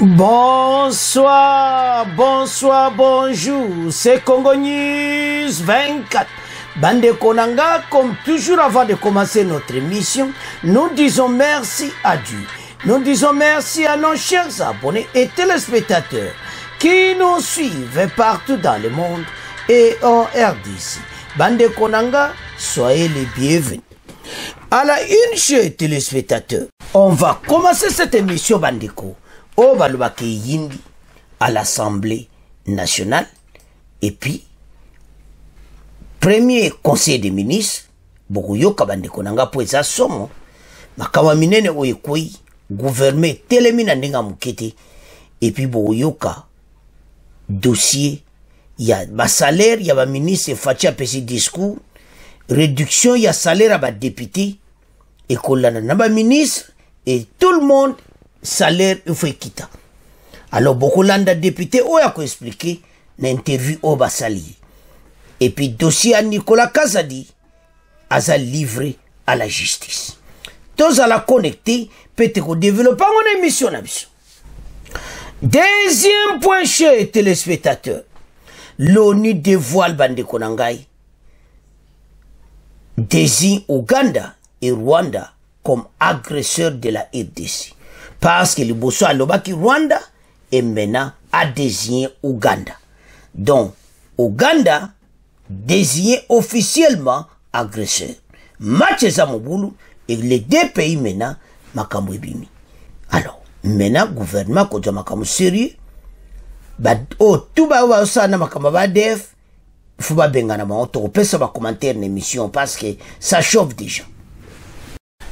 Bonsoir, bonsoir, bonjour, c'est Congo News 24. Bande Konanga, comme toujours avant de commencer notre émission, nous disons merci à Dieu. Nous disons merci à nos chers abonnés et téléspectateurs qui nous suivent partout dans le monde et en RDC. Bande Konanga, soyez les bienvenus. À la une, chers téléspectateurs, on va commencer cette émission Bandeko. Au Balubake Yindi à l'Assemblée nationale et puis premier conseil des ministres Bokuyoka Bandeko nanga poeza somo makawa minene oyekoi gouvernement telemina ndenga mukete et puis Bokuyoka dossier ya ba salaire ya ba ministre fatia pesi discours réduction ya salaire à ba député et kolana na ba ministre et tout le monde salaire il faut quitter. Alors beaucoup de députés ont expliqué l'interview au Basali. Et puis dossier à Nicolas Kazadi a livré à la justice. Tous à la connecter peut-être développer mon émission. Deuxième point, chers téléspectateurs, l'ONU dévoile Bande Konangai désigne Ouganda et Rwanda comme agresseurs de la RDC. Parce que le bosso à l'Obaki Rwanda et maintenant a désigné Ouganda. Donc, Ouganda désigné officiellement agresseur. Match Zamobulu et les deux pays maintenant, Makamou Bimi. Alors, maintenant, gouvernement, quand on Makamou sérieux, tout va ça na Makamou Badef, il faut pas bengana ma on peut ça va commenter l'émission parce que ça chauffe déjà.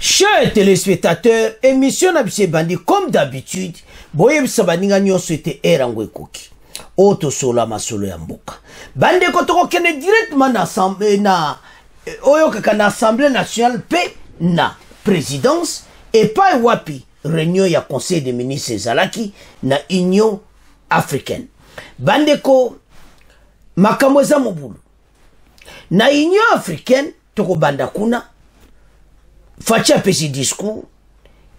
Chers téléspectateurs, émission Nabise Bandi, comme d'habitude, Boye Sabaninga Nyon souhaite Erangwe Koki. Auto Sola Masolo Yamboka. Bande Kotoko Kene directement na Assemblée nationale, pe na présidence, et pas wapi, réunion ya conseil des ministres Zalaki, na Union africaine. Bande Ko Makamoza Mobulu. Na Union africaine, Toko Bandakuna, Fatia pesi discours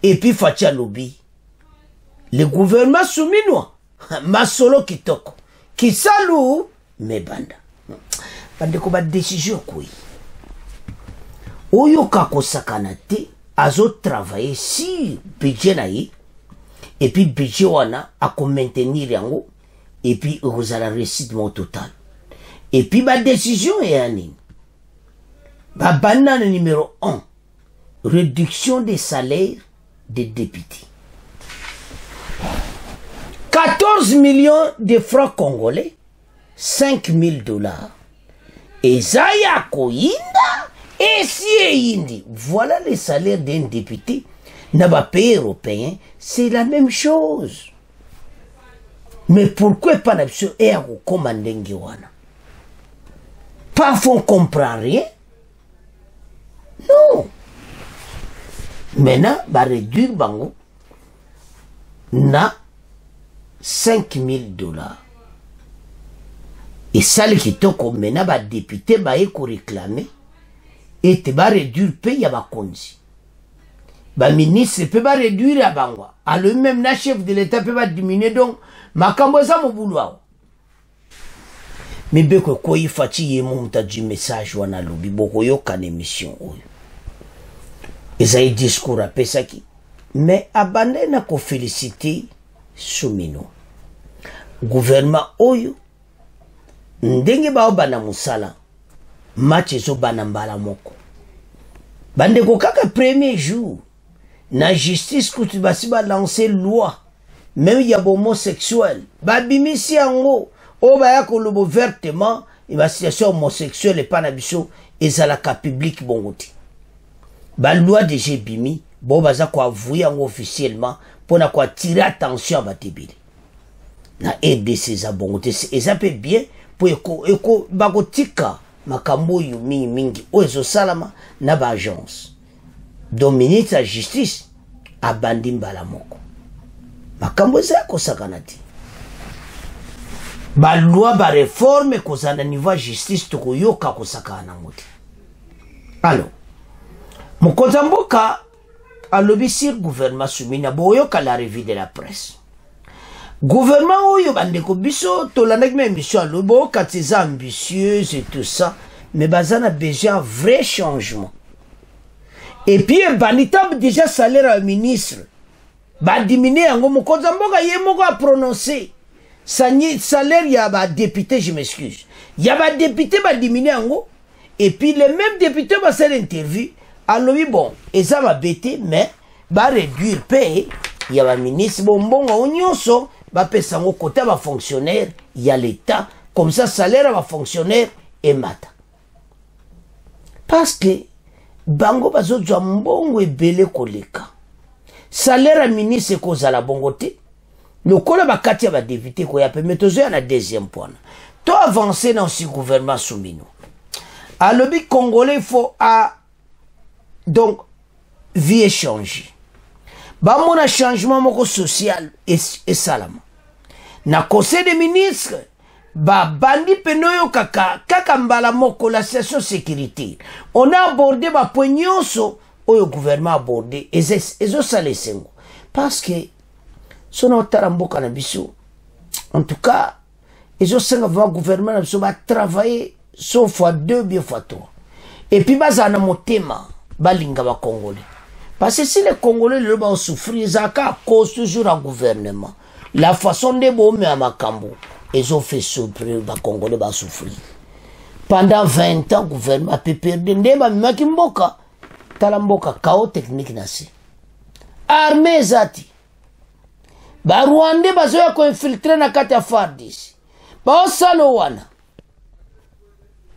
et puis Fatia lobby. Le gouvernement souminois, Masolo Kitoko, qui salue mes bandes. Bande ko ba décision koi. Oyo kako sakanate azo travailler si budget naï et puis budget wana a ko maintenir yango et puis rozala récitement total. Et puis ba décision est ani. Ba banane numéro 1. Réduction des salaires des députés. 14 millions de francs congolais, 5 000 $. Et Zaya Koyinda, et si Indi. Voilà les salaires d'un député. N'a pays européen, c'est la même chose. Mais pourquoi pas l'option est à commander Ngewana? Pas font comprendre rien? Non. Maintenant, va réduire bango na 5 000 $. Et ça, qui toko maintenant, va député, va réclamer, et te va réduire paye à bakonzi. Va ministre peut pas réduire à bango. À le même, na chef de l'État peut pas diminuer, donc, ma kamboza mo boulot. Mais beko koi fati ye monta du message wana lobi, boko yo kan émission oyo. Esaïe discours à Pesaki. Mais abandonné na ko féliciter Soumino. Gouvernement Oyo. Ndenge ba obana musala. Match zo bana mbala moko. Bande ko kaka premier jour. Na justice kuti basi ba lancer loi. Même y a homosexuel. Ba bimisi ango. O ba ya ko lobo vertement. Il va situation homosexuelle et pas na biso. Ezalaka public bongoti. Ba loi de Jebimi, bon baza ko avouer officiellement pour na ko tirer attention à batebili. Na RDC za bongote et ça peut bien pour eko bagotika makambo yu mingi ozo salama na ba agence. Dominique la justice abandi mbala moko. Makambo za ko sakanati. Ba loi ba réforme ko za na niveau justice to ko yoka ko sakana ngoti. Alors Mokozamboka a lobby sur le gouvernement Soumina Boyoka la revue de la presse. Gouvernement oyo bandeko biso tolandaki même mission alobo katiza ambitieuse et tout ça mais bazana besoin vrai changement. Et puis banita déjà salaire au ministre ba diminuer yango mokonza mboka ye moko a prononcer salaire ya ba député, je m'excuse. Ya ba député ba diminuer yango et puis les mêmes députés ba faire interview alobi bon eza ba bête mais ba réduire paye ya ba ministre bombonga onyonso ba pesa ngo côté ba fonctionnaire ya l'état comme ça salaire ba fonctionnaire et mata parce que bango bazozwa mbongo ebele koleka salaire à ministre kozala bongo te lokola bakati ya ba député ko ya permettre tozo na deuxième point to avancer dans ce gouvernement soumino alobi congolais il faut donc vie échanger ba mona changement moko social et salama na conseil des ministres ba bandi penoyo kaka mbala moko la session sécurité on a abordé ba poignonso oyo gouvernement abordé ezo salesengo parce que sono taramboka na biso en tout cas ezo senga vraiment gouvernement na biso ba travailler 100 fois 2 bien fois 3 et puis bazana motema balinga ba congolais. Parce que si les Congolais le vont souffrir, ils ont cause toujours un gouvernement. La façon de bomber à Makambo, ils ont fait souffrir, les Congolais vont souffrir. Pendant 20 ans, le gouvernement a pu perdre des Makimboka, Talamboka, chaos technique nasi. Armée zati. Ba Rwandais bazoya ko infiltrer na kati ya FARDC. Ba osalo wana.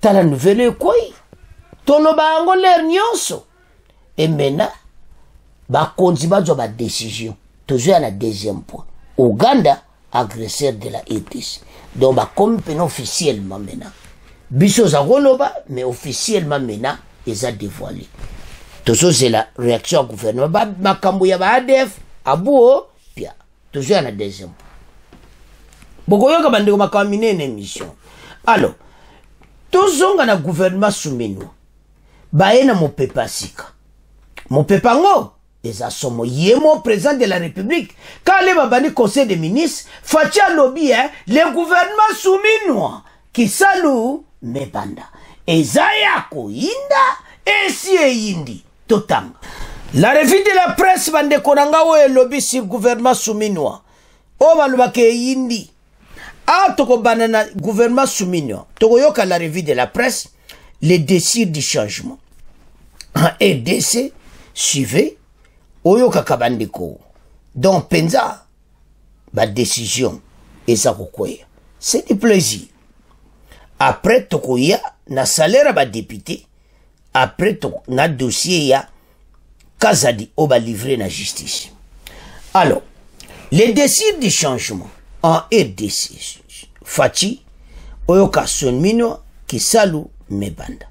Tala nouvelle quoi? Tolo ba ngo l'air nyonso. Et maintenant ba konzi bazwa ba décision toujours à la deuxième point Ouganda agresseur de la RDC donc ba comme officiellement maintenant biso za goloba mais officiellement maintenant ils a dévoilé toujours c'est la réaction au gouvernement ba makambo ya ba ADF abuo pia toujours à la deuxième point bokoyoka bandeko makamine une émission alors tozonga na gouvernement soumeno ba ena mopepa sika mopepa ngo eza somo yemo président de la République quand les babani conseil des ministres fatia lobby le gouvernement souminois qui salue mebanda ezaya ko inda esi yindi totanga la revue de la presse bande konanga o lobby sur gouvernement souminois o baluba ke yindi a toko banana gouvernement souminois toko yoka la revue de la presse les décisions du changement en RDC suivez Oyo kakabandiko donc penza ba décision eza kokoya c'est du plaisir après tokoya na salaire ba député après na dossier ya Kazadi oba livré na justice alors les décisions du changement en RDC Fachi Oyo Kasonmino qui salu mebanda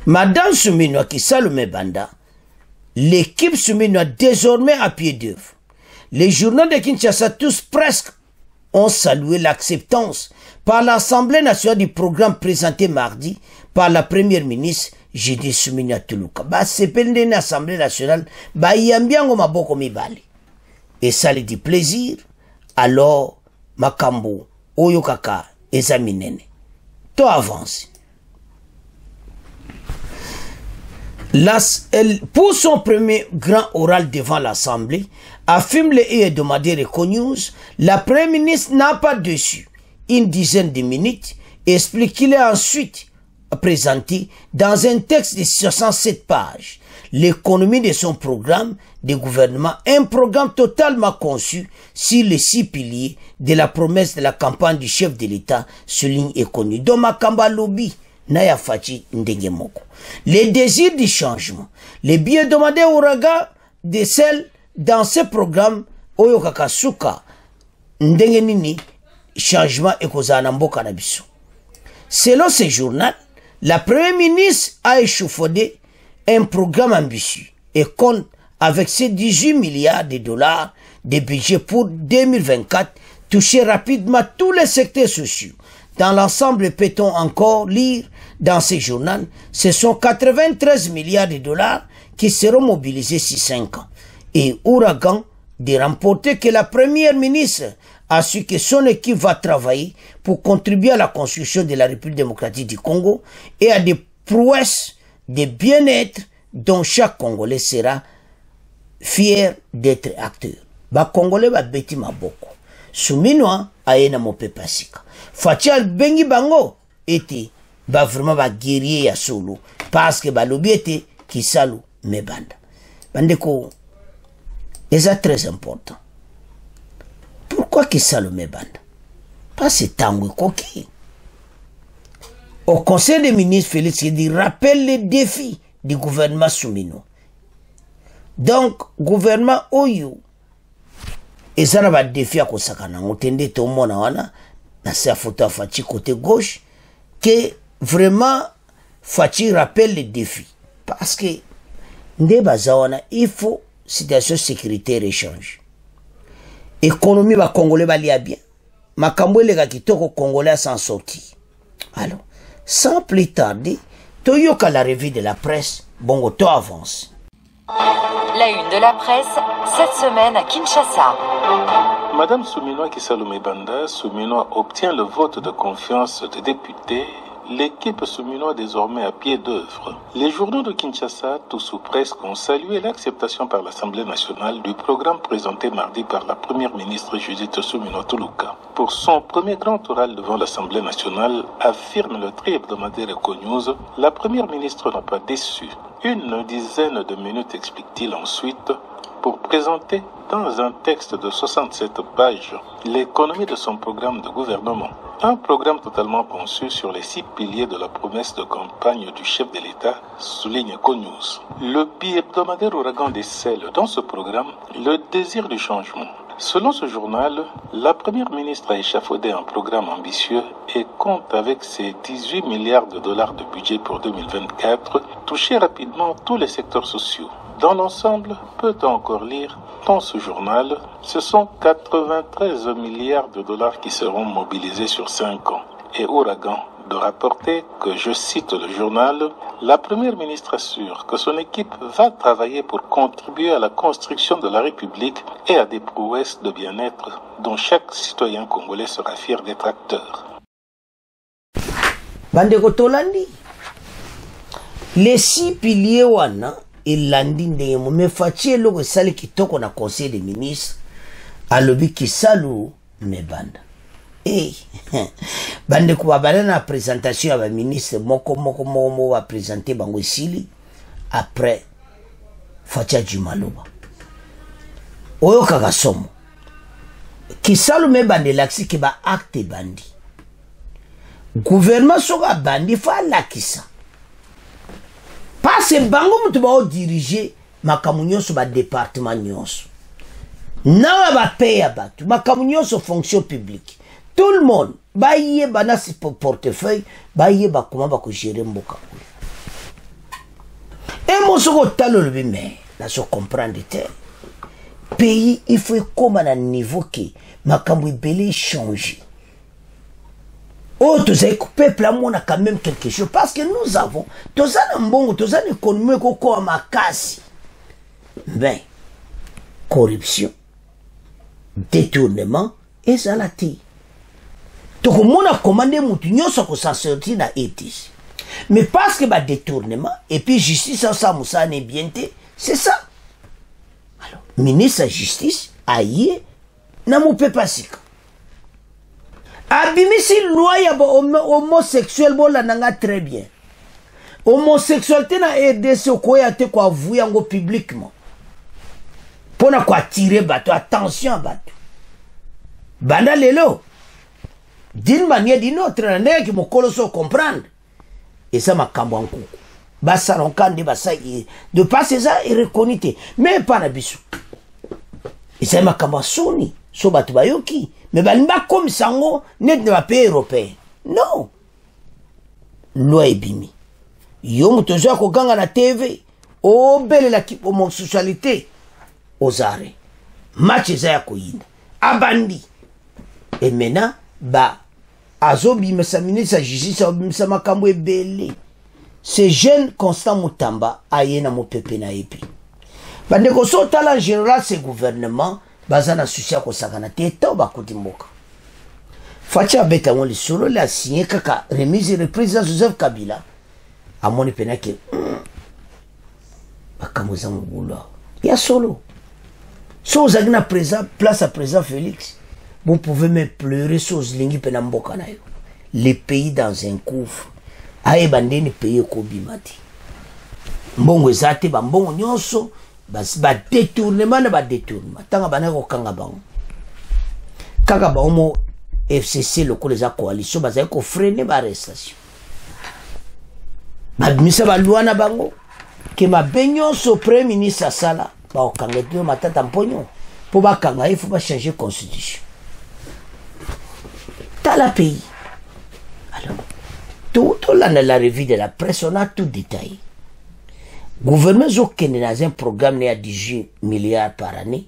madame Soumino qui salu mebanda. L'équipe souminoise désormais à pied d'œuvre. Les journaux de Kinshasa, tous presque, ont salué l'acceptance par l'Assemblée nationale du programme présenté mardi par la première ministre Judith Suminwa Tuluka. Bah, c'est pendant l'Assemblée nationale, bah, yambiango maboko mibali. Et ça lui dit plaisir, alors, makambo, oyokaka, examinene. To avance. Pour son premier grand oral devant l'Assemblée, affirme le hebdomadaire Econews, la Première ministre n'a pas dessus une dizaine de minutes et explique qu'il est ensuite présenté dans un texte de 67 pages l'économie de son programme de gouvernement, un programme totalement conçu sur les 6 piliers de la promesse de la campagne du chef de l'État, souligne Econews. Donc, Makamba Lobby, Naya Fachi Ndengemoko. Les désirs du changement, les billets demandés au regard de celles dans ce programme, Oyokaka Suka, Ndengenini, changement ekozana mboka na biso. Selon ce journal, la première ministre a échafaudé un programme ambitieux et compte avec ses 18 milliards de dollars de budget pour 2024 toucher rapidement tous les secteurs sociaux. Dans l'ensemble, peut-on encore lire dans ce journal, ce sont 93 milliards de dollars qui seront mobilisés sur 5 ans. Et ouragan de remporter que la première ministre a su que son équipe va travailler pour contribuer à la construction de la République démocratique du Congo et à des prouesses de bien-être dont chaque Congolais sera fier d'être acteur. Ba Congolais ba beti maboko. Souminwa aena mope pasika. Fatial bengi bango ete ba vraiment ba guerrier ya solo parce que ba lobi ete Kisalu mebanda. Bandeko, c'est très important. Pourquoi Kisalu mebanda? Parce que tango koki. Au Conseil des ministres, Félix Tshisekedi rappelle les défis du gouvernement Soumino. Donc, gouvernement Oyo, et ça n'a pas de défi à Kosakana. On tendait tout le monde dans sa photo à Fati côté gauche, que vraiment Fati rappelle les défis. Parce que, il faut situation sécuritaire échange. Économie va Congolais va lier bien. Ma Camboué les kitoko Congolais s'en sortir. Alors, sans plus tarder, Toyoka la revue de la presse, Bongo to avance. La une de la presse, cette semaine à Kinshasa. Madame Souminoa Kisalu Banda, Souminoa obtient le vote de confiance des députés. L'équipe Souminoa désormais à pied d'œuvre. Les journaux de Kinshasa, tous ou presque, ont salué l'acceptation par l'Assemblée nationale du programme présenté mardi par la première ministre Judith Souminoa Tuluka. Pour son premier grand oral devant l'Assemblée nationale, affirme le tri-hebdomadaire Econews, la première ministre n'a pas déçu. Une dizaine de minutes, explique-t-il ensuite, pour présenter dans un texte de 67 pages l'économie de son programme de gouvernement. Un programme totalement conçu sur les 6 piliers de la promesse de campagne du chef de l'État, souligne Econews. Le bi-hebdomadaire Ouragan décèle dans ce programme le désir du changement. Selon ce journal, la première ministre a échafaudé un programme ambitieux et compte avec ses 18 milliards de dollars de budget pour 2024 toucher rapidement tous les secteurs sociaux. Dans l'ensemble, peut-on encore lire dans ce journal, ce sont 93 milliards de dollars qui seront mobilisés sur 5 ans. Et Ouragan de rapporter que, je cite le journal, la première ministre assure que son équipe va travailler pour contribuer à la construction de la République et à des prouesses de bien-être dont chaque citoyen congolais sera fier d'être acteur. Bandeko Tolandi, les 6 piliers wana ilandi ndemo me fatie logo sali kitoko na conseil des ministres alobi Kisalu mebanda. Bande kuba na présentation à la ministre moko va présenter bango sili après Fatia Jumaloba. Oyo kagasomo. Kisalu mebande laksi ke ba acte bandi. Gouvernement soga bandi fa lakisa. Parce que bango mutu ba diriger makamu nyonso ba département nyonso. Na ba paye abatu makamu nyonso fonction publique. Tout le monde, baye bana si portefeuille, baye ba comment ba ko gérer mboka. Et mon soko talo le mais la so comprendre te. Pays il faut comme à niveau que makambu belé changer. Oh, tous les peuple là on a quand même quelque chose parce que nous avons tous un bon, tous un économie ko à ma casse. Ben corruption, détournement et salati. Donc, on a commandé moutinho so ko s'en sortir na etis. Mais parce que bah détournement et puis justice ça moussa n'est bien c'est ça. Alors, ministre de justice aïe na mou pe pasika. Abimisi loi ya homosexuel bo la nanga très bien. Homosexualité na RDC ko ya te ko avouer ngo publiquement. Pona ko attirer bateau attention bateau. Banda lelo. D'une manière d'une autre, on qui me comprendre. Et ça m'a cambankou. Bassaron kandi bassaï. De passer ça et reconnaître. Mais pas na bisou. Et ça m'a cambassoni. So batubayoki. Mais balimba comme sango, net de ma pays européen. Non. Loi ebimi. Yo mutozo ko ganga na TV. O belle la homosexualité. Ozare. Match za ya koyina. Abandi. Et maintenant, bah, azobi mesa ministre justice obimisa makambo ebele. Ce jeune Constant Mutamba aye na mopepe na epi. Bande ko so tala en général ce gouvernement baza na susi ya kosakana te to bakuti mboka faci abeta ngo lisolo le asigné kaka remise de président Joseph Kabila amoni pena ke makambo eza mobulu ya solo so ozalaki na place à président Félix vous pouvez me pleurer so ozilingi mpe na mboka na yo le pays dans un couvre ayeba ndeni pays ekobima te mbongo eza te bambongo nyonso badétournement na badétournement ntango banaki kokanga bango kaka baomo FCC lokola eza coalition bazali kofrene baarrestation babimisa balwa na bango ke mabe nyonso premier ministre asala baokanga te matata mponyo mpo bakanga ye fo bachange constitution tala pays. Alors tout là dans la revue de la presse on a tout détaillé. Gouvernement zokende dans un programme à 18 milliards par année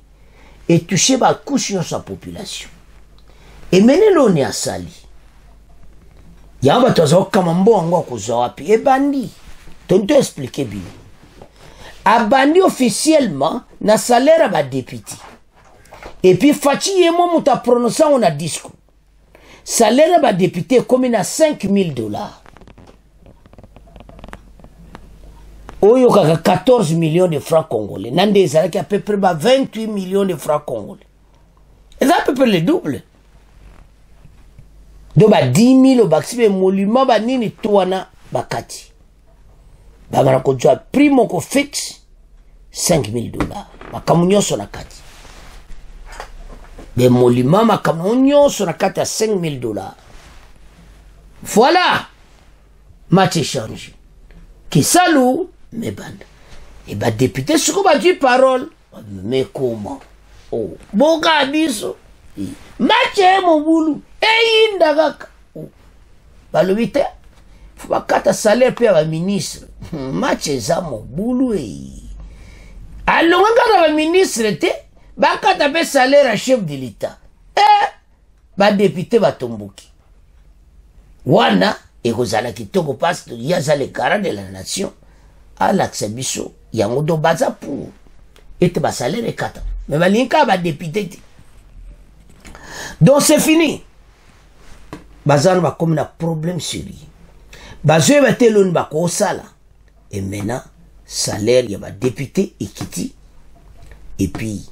et touché par couche de sa population. Et maintenant on est à Sali. Yamba tozo kamambo angwa kuzawapi e bandi. Tonto expliquer bien. A bandi officiellement na salaire ba député. Et puis Fachi yemo muta prononcer on a discours. Salaire ba député comme na $5,000. Oyo kaka 14 millions de francs congolais. Nande ezalaki à peu près 28 millions de francs congolais. Et ça à peu près le double. Donc 10 000 baksibe monument nini toana bakati. Bamana ko jwa primo ko fixe $5,000. Makamunyo so na kati. Des monuments makamunyo so na kati à $5,000. Voilà. Match échangé. Qui salue mes bandes. Et bah député ce qu'on va dire parole. Mais comment? Oh, boka biso. Match mon boulot. Et indagaka. Bah le 8 faut pas kata salaire pour un ministre. Match ça mon boulot. Alors on a un ministre te bah kata pe salaire à chef de l'État. Bah député va tomboki. Wana et kozala kitoko parce qu'il y a les garants de la nation à l'accebiso yango do baza pour et te basale les kata mais balinka ba député donc c'est fini bazan ba comme na problème sérieux bazwe ba telon ba ko sala et maintenant salaire ya ba député ekiti et puis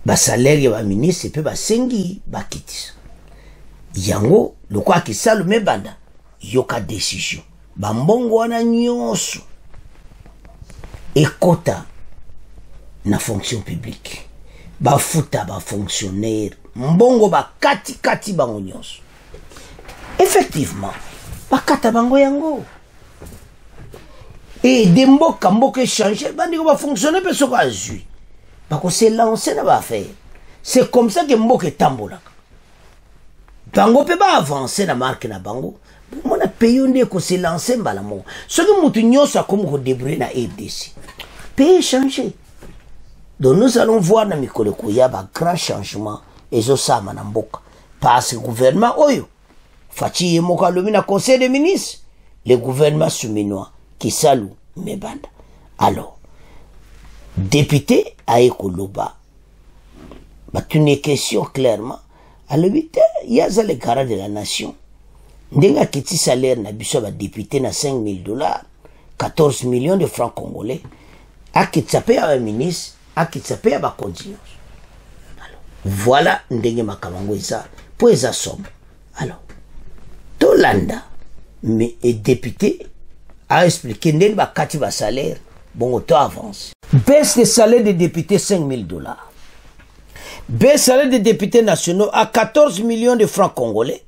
ba salaire ya ba ministre et puis ba sengi ba kiti yango le quoi qui ça le mebanda yoka décision bambongo wana nyonso ekota na fonction publique bafuta ba fonctionnaire mbongo ba kati bango nyonso effectivement bakata bango yango et de mboka échanger bandi ko ba fonctionnaire pe soko azui bako se lancer na ba faire c'est comme ça que mboka tambola bango pe ba avancer na marque na bango mona pays onde ko se lancer mbala mo soki mutu nyonso akomi ko débrouiller na RDC pays changer donc nous allons voir na mikolo ko ya ba grand changement ezosama na mboka parce que gouvernement oyo faci yemo ka lobi na conseil des ministres le gouvernement souminois qui salue mebanda alors député aeko loba batune question clairement à l'hôpital, il y a les garants de la nation. Ndenga kiti salaire na biso ba député na $5,000, 14 millions de francs congolais. A kitsape à un ministre, a kitsape à ba continuance. Alors, voilà ndenge makamango eza pour eza somme. Alors, Tolanda mais député a expliqué ndenge ba kati ba salaire, bon auto avance. Baisse de salaire des députés $5,000. Baisse salaire des députés nationaux à 14 millions de francs congolais,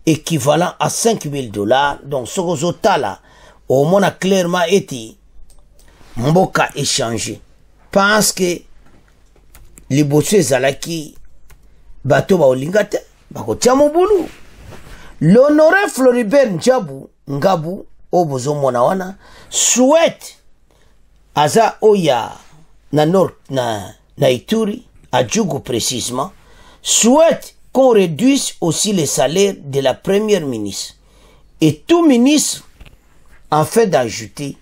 équivalent à $5,000. Donc, ce résultat là, au moins a clairement été mboka échangé. Parce que les bossés zalaki bateau ba olingate, bako tiamo boulou. L'honoré Floribert Ngabu, obozo monawana, souhaite aza oya na nord na Ituri, à Djougou précisément, souhaite qu'on réduise aussi les salaires de la première ministre. Et tout ministre, en fait d'ajouter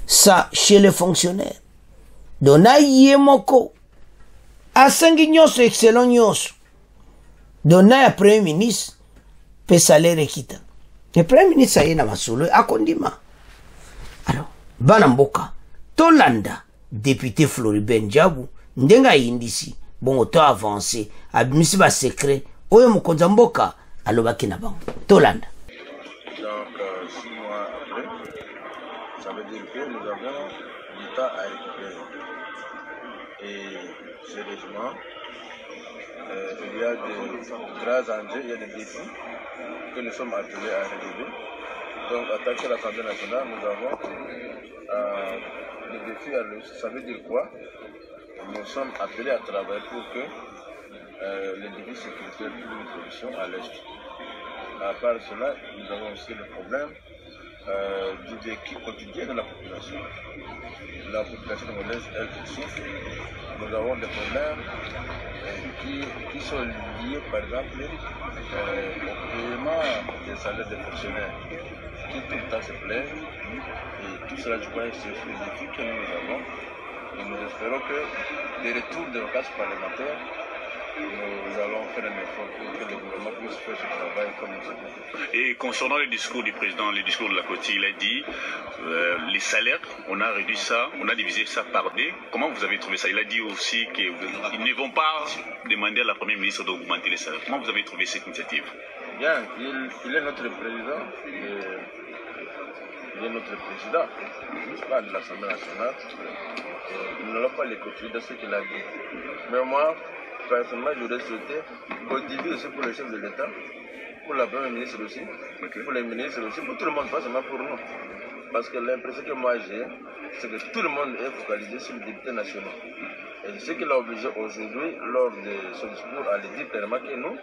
ça chez les fonctionnaires. donc na ye moko asengi nyonso excellent nyonso donc na ya premier ministre pe salaire ekita le premier ministre aye na masolo akondima. Alors bana mboka tolanda député Floribert Ndiabou ndenga ayindisi bongo to avancé abimisi ba secret oyo mokonzi mboka alobaki na bango tolanda. Donc 6 mois après, ça veut dire que nous avons du temps à récupérer. Et sérieusement, il y a des grands enjeux, il y a des défis que nous sommes appelés à relever. Donc, en tant que l'Assemblée nationale, nous avons des défis à relever. Ça veut dire quoi? Nous sommes appelés à travailler pour que les défis sécuritaires trouvent une solution à l'Est. À part cela, nous avons aussi le problème du vécu quotidien de la population. La population congolaise, elle souffre. Nous avons des problèmes qui sont liés, par exemple, au paiement des salaires des fonctionnaires, qui tout le temps se plaignent. Et tout cela, je crois, c'est le défi que nous avons. Et nous espérons que les retours des vacances parlementaires, nous allons faire un effort pour que le gouvernement puisse faire ce travail comme nous avons fait. Et concernant le discours du président, le discours de la Côte, il a dit les salaires, on a réduit ça, on a divisé ça par deux. Comment vous avez trouvé ça? Il a dit aussi qu'ils ne vont pas demander à la Première ministre d'augmenter les salaires. Comment vous avez trouvé cette initiative? Bien, il est notre président. Il est notre président, pas de l'Assemblée nationale. Nous n'allons pas l'écouter de ce qu'il a dit. Mais moi, personnellement, j'aurais souhaité qu'on divise aussi pour le chef de l'État, pour la Première ministre aussi, pour les ministres aussi, pour tout le monde, pas seulement pour nous. Parce que l'impression que moi j'ai, c'est que tout le monde est focalisé sur le député national. Et ce qu'il a obligé aujourd'hui, lors de son discours, à le dire clairement que nous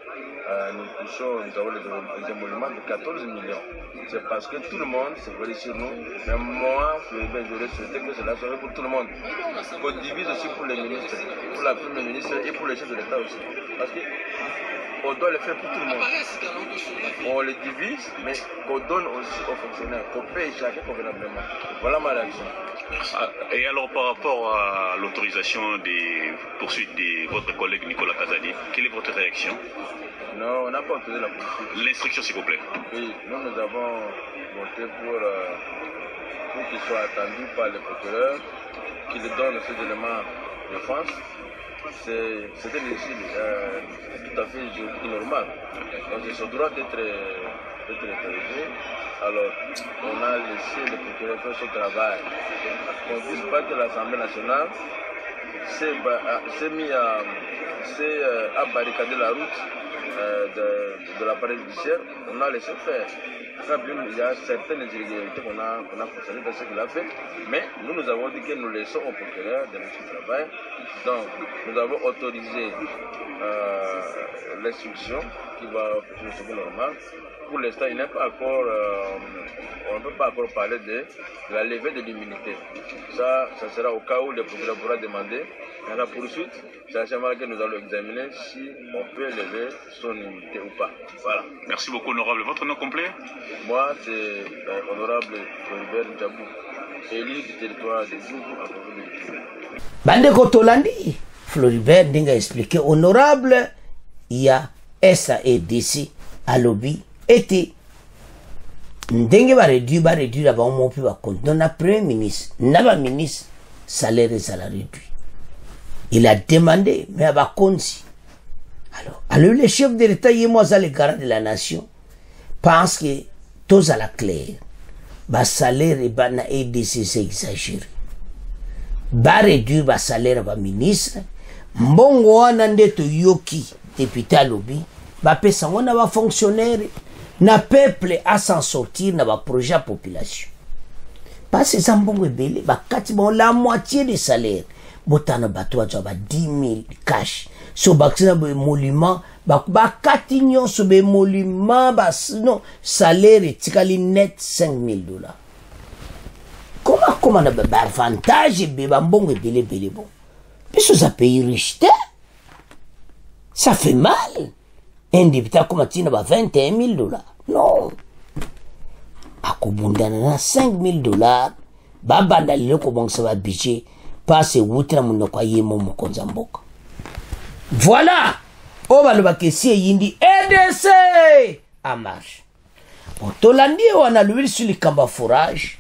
avons les émoluments de 14 millions. C'est parce que tout le monde s'est volé sur nous. Mais moi, j'aurais souhaité que cela soit pour tout le monde. Qu'on divise aussi pour les ministres, pour la Première ministre et pour les chefs de l'État aussi. Parce qu'on doit le faire pour tout le monde. On les divise, mais qu'on donne aussi aux fonctionnaires, qu'on paye chacun convenablement. Voilà ma réaction. Et alors, par rapport à l'autorisation des poursuites de votre collègue Nicolas Kazadi, quelle est votre réaction? Non, on n'a pas autorisé la poursuite. L'instruction, s'il vous plaît. Oui, nous avons voté pour qu'il soit attendu par le procureur, qu'il donne ces éléments de défense. C'était tout à fait normal. Donc, c'est son droit d'être autorisé. Alors, on a laissé le procureur faire son travail. On ne dise pas que l'Assemblée nationale s'est mis à barricader la route de l'appareil judiciaire. On a laissé faire. Il y a certaines irrégularités qu'on a constaté dans ce qu'il a fait, mais nous avons dit que nous laissons au procureur de notre travail. Donc, nous avons autorisé l'instruction qui va faire ce normal. Pour l'instant, il n'est pas encore, on ne peut pas encore parler de la levée de l'immunité. Ça sera au cas où le procureur pourra demander. Et la poursuite, c'est à ce moment que nous allons examiner si on peut lever son immunité ou pas. Voilà. Merci beaucoup, honorable. Votre nom complet? Moi, c'est honorable Floribert Ndiabou, élu du territoire de Djougou en Congo de Kivu. Bande Kotolandi, Floribert Ndinga expliqué honorable, il y a SAEDC à lobby. Été ndenge ba réduire la ba mo pi ba compte dans la premier ministre na ba ministre salaire ça réduit. Il a demandé mais à ba compte. Alors le chef de l'État et moi les garants de la nation pense que tous à la claire ba salaire et ba na EDC c'est exagéré. Ba réduire ba salaire ba ministre mbongo wana ndeto yoki député à lobby ba pesa ngona ba fonctionnaire na peuple à s'en sortir na ba projet population parce que ça mbongo ebele ba kati bon la moitié des salaires botana bato ba 10 000 cash so bakina be monument ba kati nyonso be monument ba non salaire tikali net $5,000. Comment na ba avantage be ba mbongo ebele bon biso ça pays riche ça fait mal. Un député comme tu n'as pas $21,000. Non. À Kobundana, $5,000. Babanda le comment ça va budget. passe wuti na munoko ayemo mokonza mboka. Voilà. O baloba kesi yindi EDC à marche. Otolandi wana l'huile sur le kamba forage.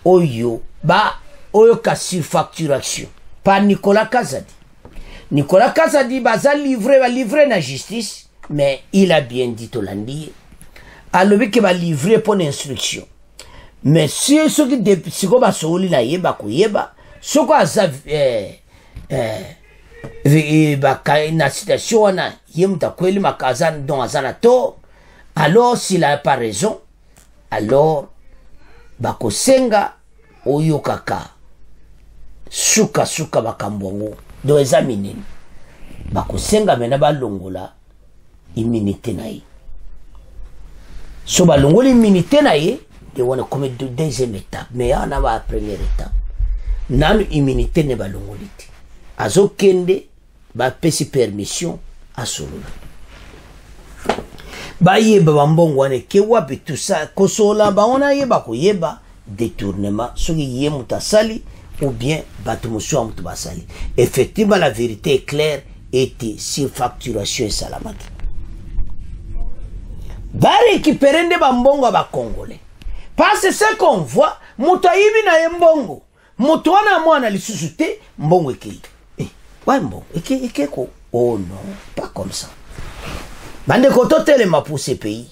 Oyo ba oyo ka surfacturation. Par Nicolas Kazadi. Nicolas Kazadi baza livré na justice, mais il a bien dit Tolandi. Alobi ke ba livré pour l'instruction. Mais si ce qui siko ba souli na yeba ko yeba, soko aza na citation wana yemta kweli makazan don azana to, alors s'il a pas raison, alors bako senga oyo kaka suka bakambongo do examiner bako senga mena balongola immunité na ye. So balongola immunité na ye, de wana comme deuxième étape, mais on a la première étape. Nanu immunité ne balongolite. Azo kende ba pesi permission à solo. Ba yeba bambongo wane ke wapi tout ça kosola ba ona yeba ko yeba détournement soki yemuta sali ou bien batumusu amutu basali. Effectivement la vérité est claire, était surfacturation et salamaki. Ba récupérer de bambongo ba congolais. Parce que ce qu'on voit, mutayibi na yembongo. Mutuana mwana lisusuté mbongo eke. Ouais mbongo eke ko. Oh non, pas comme ça. Bande koto telema pour ces pays.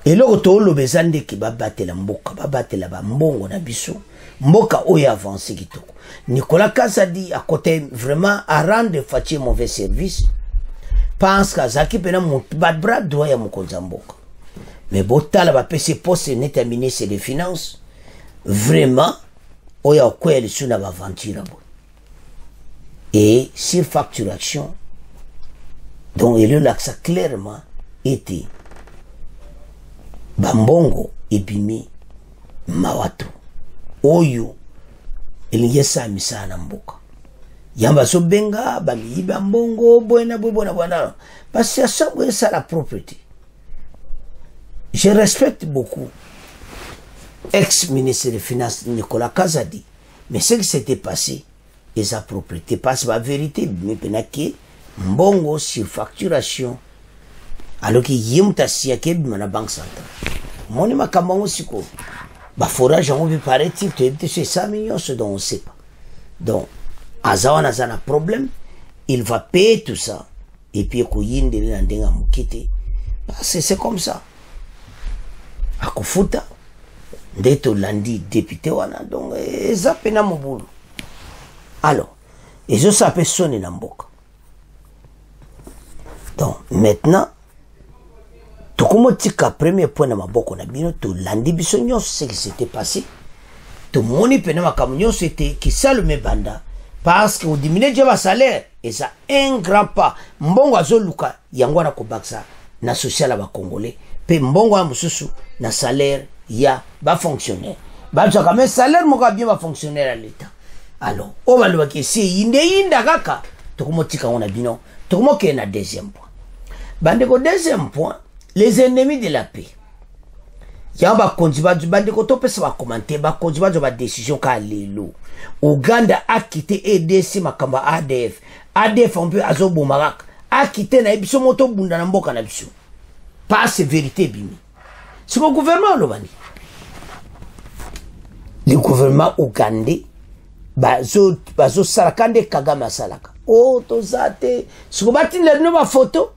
Et le retour le bezande ki ba batela mboka, ba batela ba mbongo na biso. Mboka oya avancé kitoko. Nicolas Kazadi a côté vraiment à rendre Fachi mauvais service. Pense qu'Azaki pena mon bad bras doit ya mokonza mboka. Mais botala ba pese poste net ministre des finances. Vraiment oya kweli suna ba aventure bo. Et surfacturation. Donc il y a ça clairement été bambongo ebimi mawatu oyo elinge sami sana mboka yamba so benga bami bambongo bona parce que ça c'est la propriété. Je respecte beaucoup ex-ministre des Finances Nicolas Kazadi, mais ce qui s'était passé est sa propriété parce que la vérité mais penaki mbongo surfacturation alors que yemta siake bima na banque centrale moni makambo siko ba forage on veut paraît-il que c'est 100 millions ce dont on sait pas. Donc azawana zana problème, il va payer tout ça et puis ko yinde na ndenga mukite. C'est comme ça. Akufuta ndeto landi député wana donc ezapena mobulu. Alors ezo sa personne na mboka. Donc maintenant tokomotika premier point na maboko na bino to landi biso nyonso ce qui s'était passé. To moni pena makamunyo c'était qui salume banda parce que au diminuer déjà salaire et ça un grand pas mbongo azoluka yango na kobaksa na social ba congolais pe mbongo a mususu na salaire ya ba fonctionnaire ba quand même salaire moko bien ba fonctionnaire à l'état. Alors on va le voir que c'est yinda kaka tokomotika on a bino tokomoke na deuxième point. Bandeko deuxième point, les ennemis de la paix. Yamba konziba bandeko topesa ba commenter ba konziba ba décision ka lelo. Uganda a quitté EDC makamba ADF. ADF on peut azobo marak a quitté na biso moto bunda na mboka na biso. Pas c'est vérité bimi. C'est le gouvernement lobani. Le gouvernement ougandais bazo sarakande Kagame salaka. Oh tozate, siko bati le ba photo.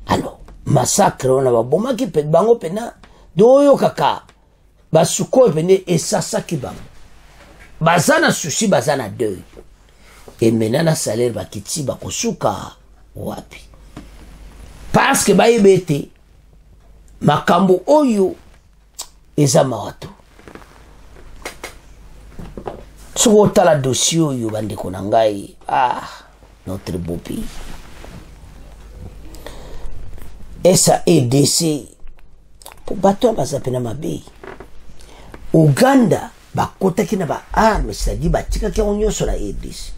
Alors, massacre on a boma ki pe bango pena doyo kaka basuko pene esasa ki bango bazana sushi bazana deux et maintenant na salaire ba kiti ba kosuka wapi parce que ba yebete makambo oyo ezama watu suko tala dossier oyo bande konangai notre beau pays. Et ça EDC pour battre bazapena mabe. Uganda bakota kina ba arme c'est-à-dire batika ki onyo sur la EDC.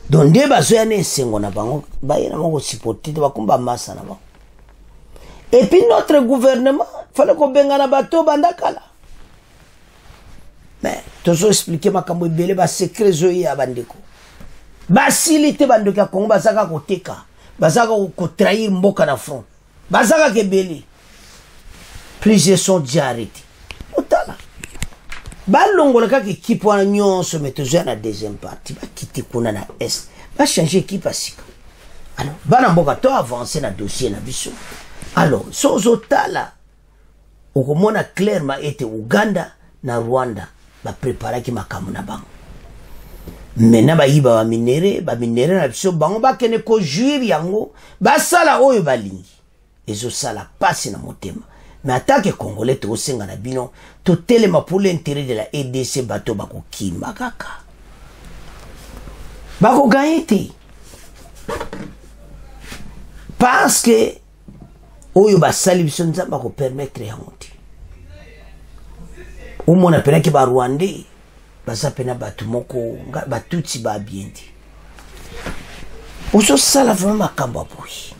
Donc de bazoya ne sengo na bango ba yena mo supporter ba kumba massa na bango. Et puis notre gouvernement fallait ko benga na bato bandakala. mais tozo expliquer makambo ebele ba secret zo ya bandeko basilite bandeko ya Congo bazaka koteka bazaka ko trahir mboka na front bazaka kebele plusieurs sont déjà arrêtés otala balongola kaka équipe wana nyonso mais tozo na deuxième partie bakiti kuna na est ba changer équipe asika alors bana mboka to avancer na dossier na biso alors sozo tala okomona clairement ete Uganda na Rwanda ba préparaki makambo na bango mena ba yiba ba minere na biso bango ba kene ko juir yango ba sala oyo balingi ezo sala passe na motema mais attaque congolais to senga na bino to telema pour l'intérêt de la EDC bato bako kimba kaka bako gagner parce que oyo ba sali biso nzamba ko permettre yango te umona pena ki ba Rwandais baza pena batu moko batutsi ba bien te oso sala vraiment makambo boyi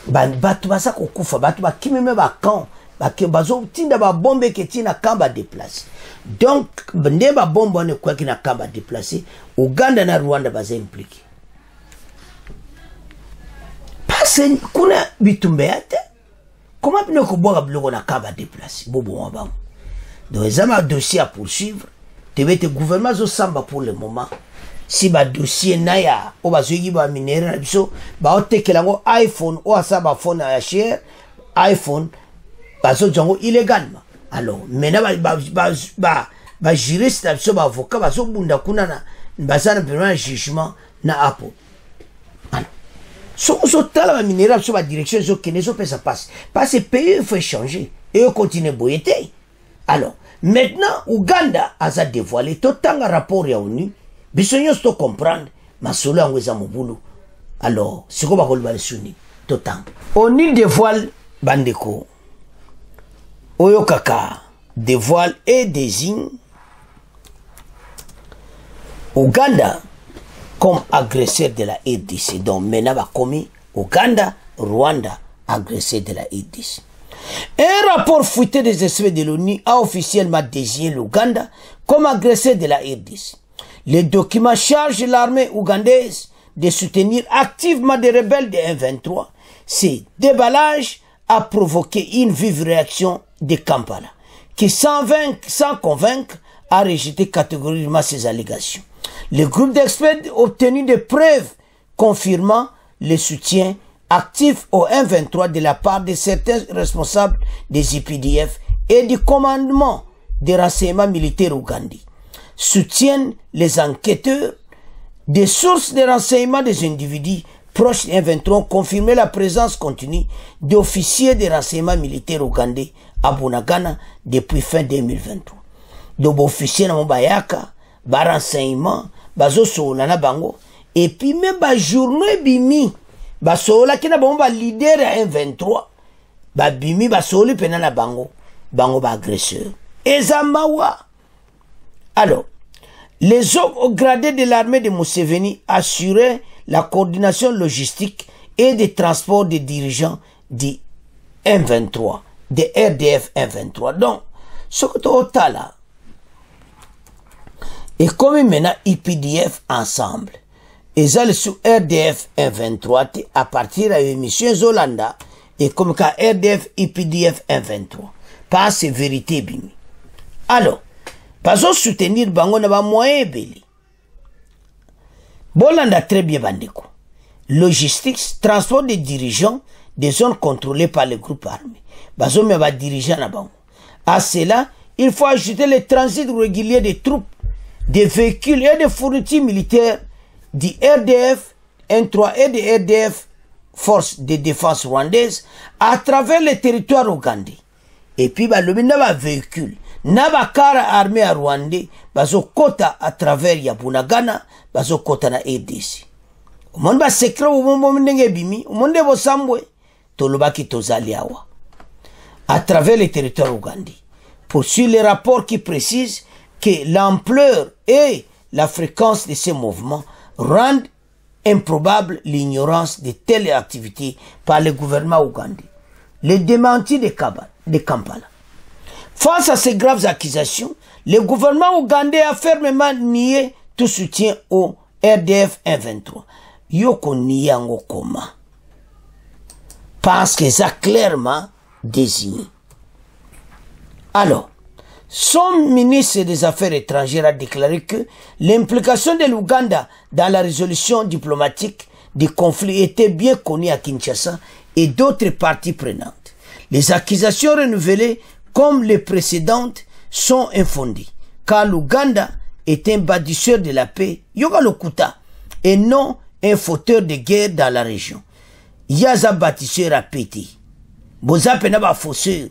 batu baza kokufa batu bakimeme ba camp bazo tinda ba bombe ke tina kamba déplacer donc nde ba bombe ne kwa kina kamba déplacer Uganda na Rwanda baza impliqué parce kuna bitumbe ate comment bino ko boga biloko na kamba déplacer bobo wabam donc ils ont un dossier à poursuivre te gouvernement zo samba pour le moment si ba dossier naya o bazogi ba minere na biso ba otekela ngo iPhone o asaba phone ya cher iPhone bazo jango illégalement alors maintenant ba juriste na biso ba avocat bazo bunda kuna na bazana permanent jugement na Apple alors so tala ba minere biso ba direction zo kenezo pesa passe parce que pays il faut changer et on continue boyete alors maintenant Uganda a dévoilé tout un rapport ya ONU bisonyo sto comprendre masolo yango eza mobulu alors siko ba kolba lesuni totan ONU dévoile bandeko oyo kaka dévoile et désigne Uganda comme agresseur de la RDC donc maintenant ba commis Uganda Rwanda agresseur de la RDC. Un rapport fuité des experts de l'ONU a officiellement désigné l'Ouganda comme agresseur de la RDC. Le document charge l'armée ougandaise de soutenir activement des rebelles de M23. Ce déballage a provoqué une vive réaction de Kampala, qui sans convaincre a rejeté catégoriquement ces allégations. Le groupe d'experts a obtenu des preuves confirmant le soutien actif au M23 de la part de certains responsables des IPDF et du commandement des renseignements militaires ougandais. Soutiennent les enquêteurs. Des sources de renseignements des individus proches du M23 ont confirmé la présence continue d'officiers de renseignements militaires ougandais à Bunagana depuis fin 2023. Donc, officiers na mobayaka, ba renseignement, bazo soulana bango, et puis même ba journée bimi, ba sola kina bango ba leader ya M23, ba bimi ba soli pena na bango, bango ba agresseur. Ezamawa. Alors, les hommes gradés de l'armée de Museveni assuraient la coordination logistique et des transports des dirigeants du M23, des RDF M23. Donc, ce que tu as là, et comme maintenant IPDF ensemble, ils allaient sur RDF M23 à partir de l'émission Zolanda, et comme qu'à RDF IPDF M23. Pas ces vérités bimi. Alors, pas soutenir bango na ba moyen belé. Bolanda très bien bandeko. Logistique, transport des dirigeants des zones contrôlées par les groupes armés. Bazo me ba dirigeant na bango. À cela, il faut ajouter le transit régulier des troupes, des véhicules et des fournitures militaires du RDF N3 et des RDF Forces de défense rwandaises à travers les territoires ougandais. Et puis ba le ba véhicule Nabakara armée à Rwandais, bazo kota à travers ya Bunagana, bazo kota na RDC. Au monde ba secret au monde mnenge bimi, au monde bo sambwe, tolobaki tozali awa. À travers les territoires ougandais. Poursuit les rapports qui précisent que l'ampleur et la fréquence de ces mouvements rendent improbable l'ignorance de telles activités par le gouvernement ougandais. Le démenti de Kampala Face à ces graves accusations, le gouvernement ougandais a fermement nié tout soutien au RDF 123. Yoko nié en coma. Parce que ça a clairement désigné. Alors, son ministre des Affaires étrangères a déclaré que l'implication de l'Ouganda dans la résolution diplomatique des conflits était bien connue à Kinshasa et d'autres parties prenantes. Les accusations renouvelées, comme les précédentes, sont infondées, car l'Ouganda est un bâtisseur de la paix, Yoga Lokuta, et non un fauteur de guerre dans la région. Yaza bâtisseur a pété. Boza penaba fausseur.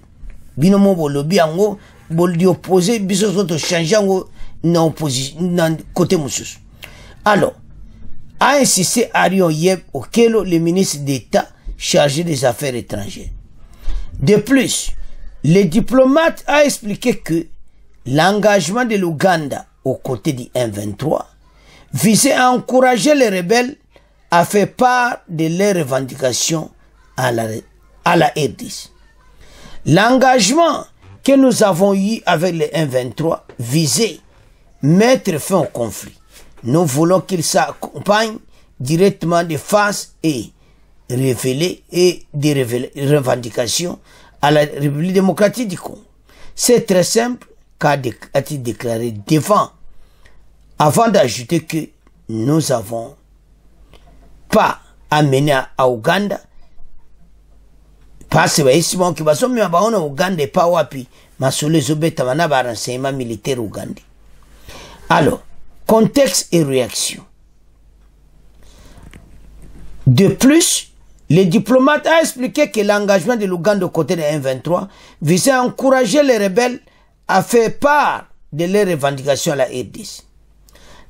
Binomo bolobi ango, boldi opposé, biso soto changer ango na opposition, na côté moussous. Alors, a insisté Arion Yeb Okelo, le ministre d'État chargé des Affaires étrangères. De plus, le diplomate a expliqué que l'engagement de l'Ouganda aux côtés du M23 visait à encourager les rebelles à faire part de leurs revendications à la RDC. L'engagement que nous avons eu avec le M23 visait mettre fin au conflit. Nous voulons qu'il s'accompagne directement de face et révéler et des revendications à la République démocratique du Congo. C'est très simple, qu'a-t-il déclaré devant, avant d'ajouter que nous n'avons pas amené à Ouganda, parce que si on va sommer à Ouganda et pas wapi, ma sole zobeta wana ba renseignement militaire ougandais. Alors, contexte et réaction. De plus, le diplomate a expliqué que l'engagement de l'Ouganda aux côtés de M23 visait à encourager les rebelles à faire part de leurs revendications à la RDC.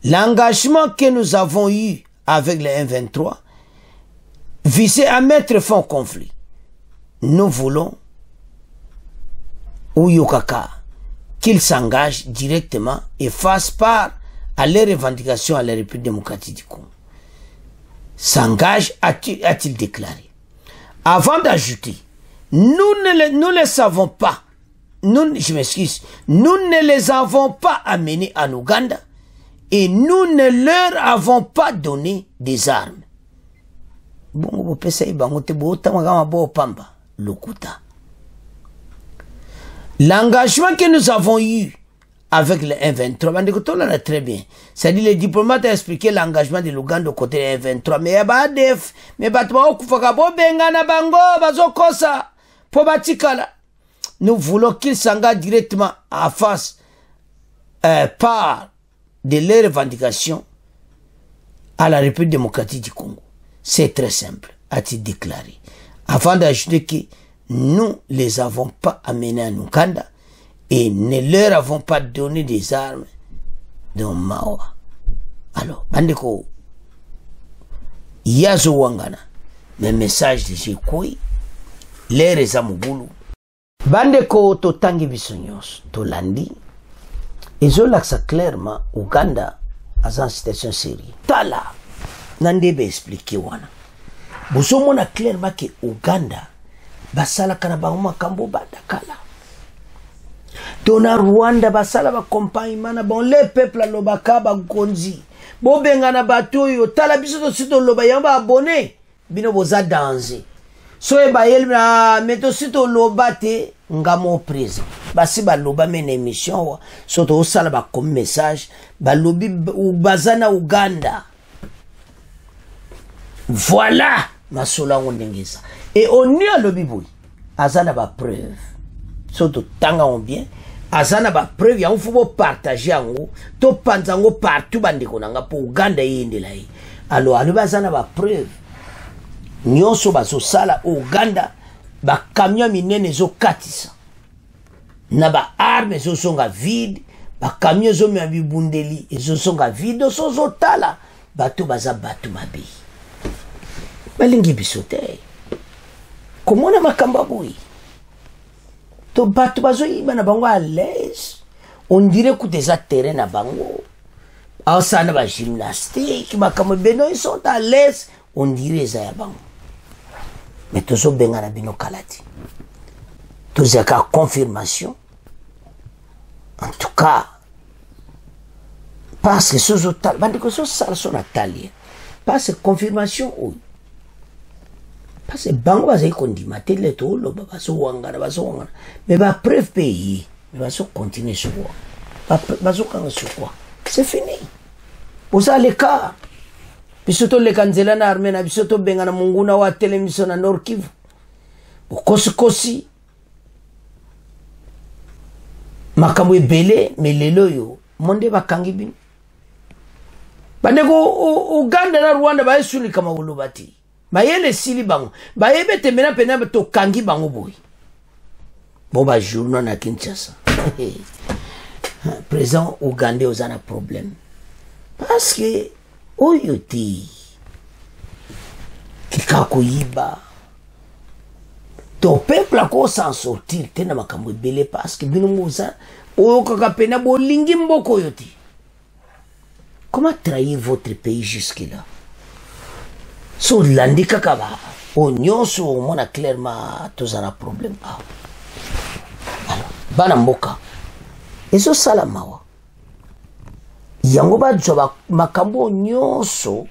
L'engagement que nous avons eu avec le M23 visait à mettre fin au conflit. Nous voulons, ou Yokaka, qu'il s'engage directement et fasse part à leurs revendications à la République démocratique du Congo. S'engage, a-t-il déclaré. Avant d'ajouter, nous ne les savons pas, je m'excuse, nous ne les avons pas amenés en Ouganda et nous ne leur avons pas donné des armes. Bon, l'engagement que nous avons eu avec le M23, très bien. C'est-à-dire le diplomate a expliqué l'engagement de l'Ouganda au côté de M23. Mais il y a pas d'EF. Mais nous voulons qu'il s'engage directement en face par de leurs revendications à la République démocratique du Congo. C'est très simple, a-t-il déclaré. Avant d'ajouter que nous ne les avons pas amenés en Ouganda et ne leur avons pas donné des armes dans Mawa. Alors, bandeko, yazo wangana, mes messages de Jekoi, les rezamubulu. Bandeko to tangi bisonyos, to landi, et je l'axe clairement, Ouganda, a une situation sérieuse. Tala, nandebe expliqué wana. Bosomona clairement que Ouganda, basala kanabahuma kambo badakala. Dona Rwanda basala ba compagne mana bon les peuples lobaka ba konzi. Bo bengana batoyo tala biso to sito loba yamba abonné bino boza danger. So e ba yelma meto sito loba te ngamo prise. Basi ba loba mena émission wa so to sala ba comme message ba lobi bazana Uganda. Voilà masola ngengeza. Et on y a lobi boy. Azana ba preuve. Surtout tanga on bien azana ba preuve ya mfubo partager yango to panzango partout bandeko nanga po Uganda yende lai alo bazana ba preuve nyonso bazo sala Uganda ba camion minene zo katisa na ba arme zo songa vide ba camion zo mi bundeli zo songa vide so zo tala bato baza bato mabi balingi bisote komona makamba boy. To batu bazo iba na bango à l'aise. On dirait que des terrains na bango. Alors ça na ba gymnastique, ba comme beno ils sont à l'aise, on dirait ça ya bango. Mais to so benga na bino kalati. To zaka confirmation En tout cas, parce que ce total, bandiko so sala son atali. Parce que confirmation ou. Parce que bango bazai kondima tele to lo baso wangana. Mais ba preuve pays, mais baso continuer sur quoi. Baso kanga sur quoi. C'est fini. Usa le cas. Bisoto le kanzela na armée na bisoto bengana munguna wa télévision na Nord Kivu. Kosi makambo ebele melelo yo monde bakangi bino bandeko Uganda na Rwanda baesuli kama ulubati bayele sili bango bayebete mena pena to kangi bango boy bo ba journal na Kinshasa présent Uganda ozana problème parce que oyoti kikakoyiba ton peuple a quoi s'en sortir tena makambo ebele parce que bino moza oyo kaka pena bolingi mboko yoti. Comment trahir votre pays jusque là? So landi kaka ba o nyonso o mona clairement tozana problème pa. Alors bana mboka ezo sala mawa yango ba joba makambo nyonso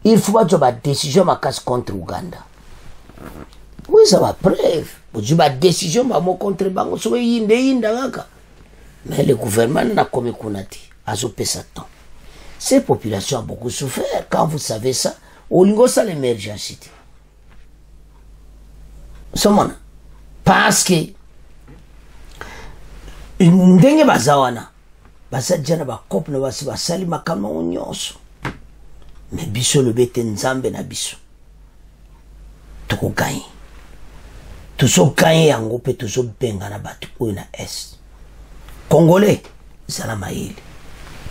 il faut ba joba décision makasi contre Uganda. Oui, ça va preuve. Je vais décision ba mo contre bango so yinde ngaka. Mais le gouvernement n'a comme konati azo pesa temps. Ces populations ont beaucoup souffert quand vous savez ça. Au lingo ça l'émergence. Somona parce que ndenge bazawana basajana ba couple na basi basali makama onyonso. Mais biso le bete nzambe na biso. Toko gagne. Tuso kanye yango pe tuso benga na batu oyo na est. Congolais, zala maele.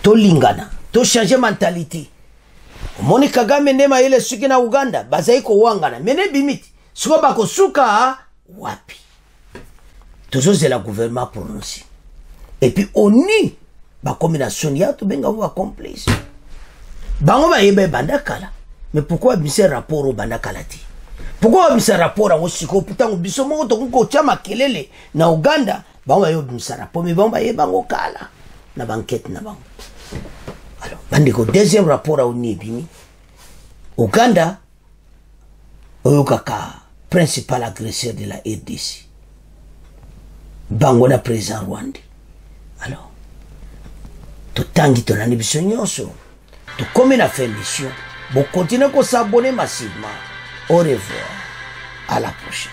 To lingana, to changer mentalité. Omoni Kagame ne maele suki na Uganda, bazai ko wangana, mene bimiti. Suko bako suka wapi. Tuso zela gouvernement prononcé. Et puis oni ba combinaison ya to benga wa complice. Bango ba yebe bandakala. Mais pourquoi bise rapport au bandakala ti? Pourquoi bisa rapport à Osiko putain biso moko to ko chama kelele na Uganda ba yo bisa rapport mais ba ye bango kala na banquette na bango. Alors bandiko deuxième rapport à Onibimi Uganda oyokaka principal agresseur de la RDC bango na président Rwanda. Alors to tangi to na biso nyonso to comme na fin mission bon continuer ko s'abonner massivement. Au revoir, à la prochaine.